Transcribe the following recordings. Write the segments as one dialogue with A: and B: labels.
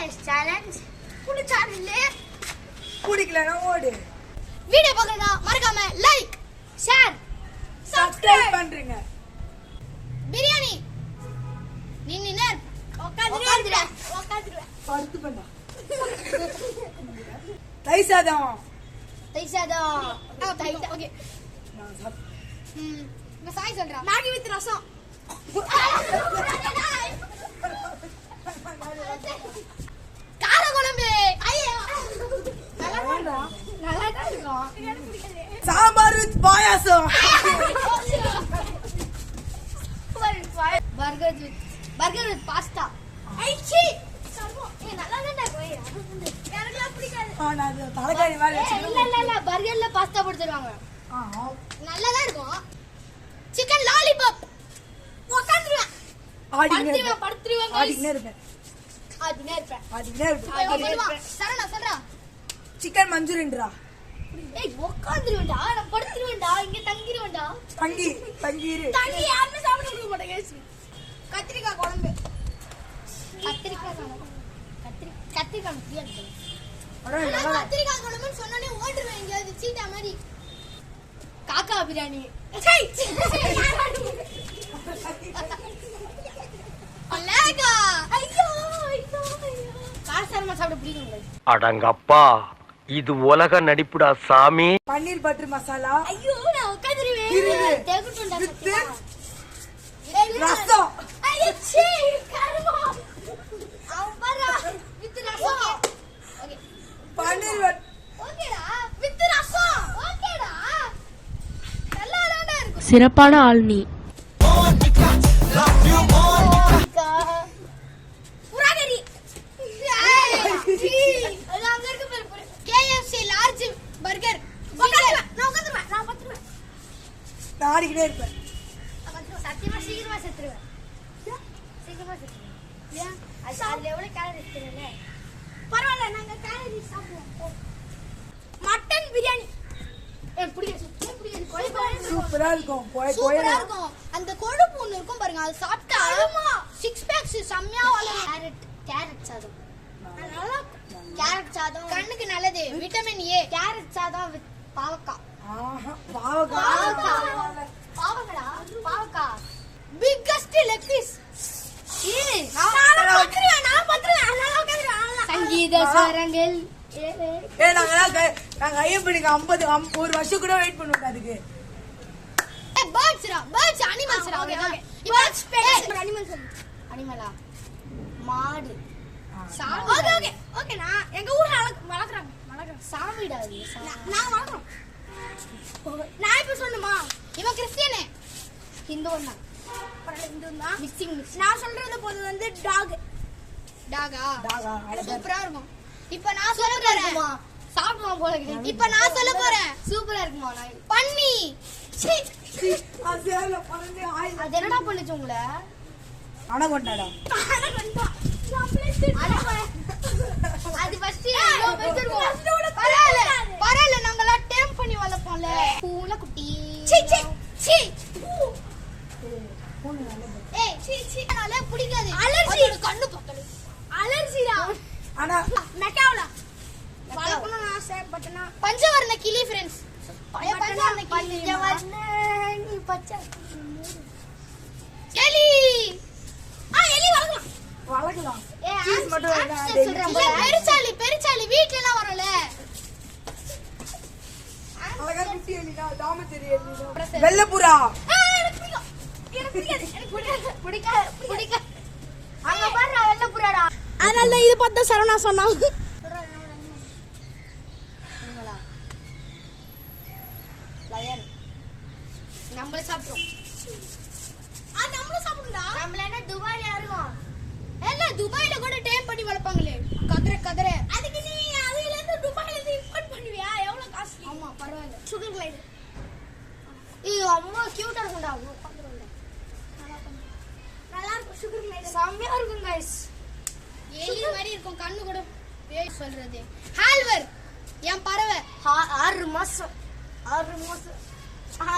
A: Guys challenge புடிச்சாருல
B: புடிக்கலனா ஓடு.
A: Video பார்க்கறதா மறக்காம like share
B: subscribe பண்றீங்க.
A: பிரியாணி நின்னு உட்கார்ந்துரு
B: படுத்து பண்ணா. தயிர் சாதம்
A: ஓகே நான் சாய் சொல்றேன் மேகி வித் ரசம் கார குழம்பு ஐயோ நல்லா இருக்கும்
B: sambar with payasam.
A: Burger with pasta ஐச்சி சர்வோ நல்லா தான் இருக்கும் எனக்குலாம் பிடிக்காது
B: நான் அது தலகாணி மாதிரி
A: இல்ல பர்கர்ல பாஸ்தா போட்டு தருவாங்க நல்லா தான் இருக்கும் சிக்கன் லாலிபாப் உட்கார்ந்துருவேன்
B: ஆடினே இருப்பேன்.
A: சரணா
B: சிக்கன் மஞ்சூரியன்டா.
A: ஏய் உட்கார்ந்துருவேன்டா நான் படுத்துருவேன்டா இங்க தங்கிடுவேன்டா
B: தங்கிரு
A: யாருமே சாப்பிட முடிய மாட்டேங்க கத்திரிக்காய் குழம்பு கத்திரிக்காய் பிரியாணி கத்திரிக்காய் குழம்புன்னு சொன்னோடனே ஓடுவேன் எங்கேயாவது சீட்டா மாதிரி காக்கா பிரியாணி
C: அடங்கப்பா இது உலக நடிப்புடா சாமி.
B: பன்னீர் பட்டர் மசாலா.
A: ஐயோ நான் உட்கார்ந்துருவேன்
B: ரசம்.
A: ஐயோ சீ கருமா அவரா வித் ரசம் ஓகே
B: பன்னீர்
A: ஓகேடா வித் ரசம் ஓகேடா நல்லா இருக்கும்.
D: சிறப்பான ஆள் நீ.
A: புராகரி அங்க இருக்கு பேர் KFC லார்ஜ் பர்கர் நான் பத்துருவேன்
B: ஆடிக்கிட்டே இருப்பேன்.
A: சத்தியமா சீக்கிரமா செத்துருவேன் ஏன் அதுல எவ்வளவு கேலரிஸ் தெரியல பரவாயில்ல நாங்க கேலரிஸ் சாப்பிடுவோம் மட்டன் பிரியாணி
B: சூப்பரா இருக்கும்.
A: அந்த கொழுப்பு ஒண்ணு இருக்கும் பாருங்க அது சாப்பிட்டா சிக்ஸ் பேக்ஸ் செம்மையா வளரும். கேரட் சாதம் கேரட் சாதம் கண்ணுக்கு நல்லது விட்டமின் ஏ. கேரட் சாதம் வித் பாவக்காய் பாவக்காய் பிக்கஸ்ட் லெக் பீஸ் சங்கீத ஸ்வரங்கள்
B: நாங்க ஐயப்பனுக்கு 50 ஒரு வருஷம் கூட வெயிட் பண்ணுவோம் அதுக்கு.
A: birds animals ஓகே அனிமலா மாடு ஓகே நான் எங்க ஊர்ல வளர்க்குறாங்க சாமிடா அது நான் வளர்க்குறோம். நான் இப்ப சொல்லுமா இவன் கிறிஸ்டியனே ஹிந்துவா மிக்சிங் நான் சொல்றது போது வந்து டாகா சூப்பரா இருக்கும். இப்ப நான் சொல்ல போறேன் சாப்பிடுவான் போல இருக்கு. இப்ப நான் சொல்ல போறேன் சூப்பரா இருக்குமா பன்னி அது என்னடா பண்ணுச்சு உங்களை
B: அனகொண்டாடா
A: அது ஃபர்ஸ்ட் பரவாயில்ல நாங்கெல்லாம் டேம் பண்ணி வளர்ப்போம்ல பூல குட்டி அதனால பிடிக்காது அலர்ஜி கண்ணு பக்கல அலர்ஜிடா
B: ஆனா
A: மெக்காவுல வளர்க்கணும்னு ஆசை பட்டனா பஞ்சவர்ண கிளி ஃப்ரெண்ட்ஸ் பஞ்சவர்ண நீ பச்சை எலி எலி
B: வளர்க்கலாம்.
A: பெருச்சாலி வீட்ல எல்லாம் வரல
B: வெள்ளப்புறா
A: அங்க பாரு வெள்ளப்புறாடா. அதனால இது பார்த்தா சரவணா சொன்னாங்க நம்மள சாப்பிடுறோம் நம்மள என்ன துபாயில இருக்கோம் இல்ல துபாயில கூட டேம் பண்ணி வளர்ப்பாங்களே கதற அதுக்கு நீ அதுல இருந்து துபாயில இருந்து இம்போர்ட் பண்ணுவியா எவ்வளவு காசு? ஆமா பரவாயில்ல சுகர் கிளைட் இது அம்மா கியூட்டா இருக்கும்டா நல்லா இருக்கும் சுகர் கிளைட் செம்மையா இருக்கும் गाइस எலி மாதிரி இருக்கும் கண்ணு கூட பேய் சொல்றது ஹால்வர் என் பறவை 6 மாசம்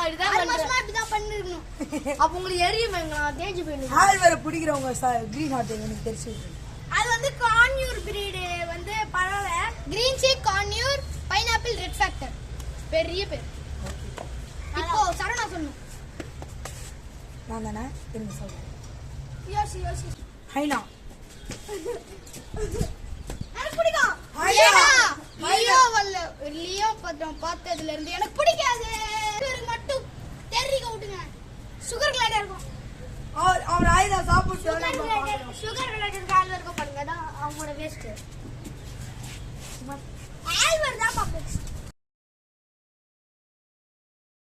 A: இப்படிதான் பண்ணிருக்கணும். அப்ப உங்களுக்கு எரியுமேங்க தேஞ்சு போயிடுங்க.
B: ஹால் வேற பிடிக்கிறவங்க கிரீன் ஹார்ட் எனக்கு தெரிஞ்சு
A: அது வந்து கான்யூர் பிரீடு வந்து பரவாயில்ல. Green cheek, conure, pineapple, red factor. பெரிய பேர். இப்போ சரணா சொல்லணும்.
B: நான் தானே திரும்ப சொல்றேன்.
A: யோசி.
B: ஹைனா.
A: எனக்கு பிடிக்கும்.
B: ஹைனா.
A: லியோ வல்ல லியோ படம் பார்த்ததுல இருந்து எனக்கு பிடிக்காது. இவருக்கு மட்டும் தெரிக்க விட்டுங்க. சுகர் கிளைடர் இருக்கும்.
B: அவர் ஆயுதா சாப்பிட்டு
A: சுகர் கிளைடர் கால்ல இருக்க பாருங்க. அதான் அவங்களோட வேஸ்ட். ஆல்வர் தான் பாப்பேன்.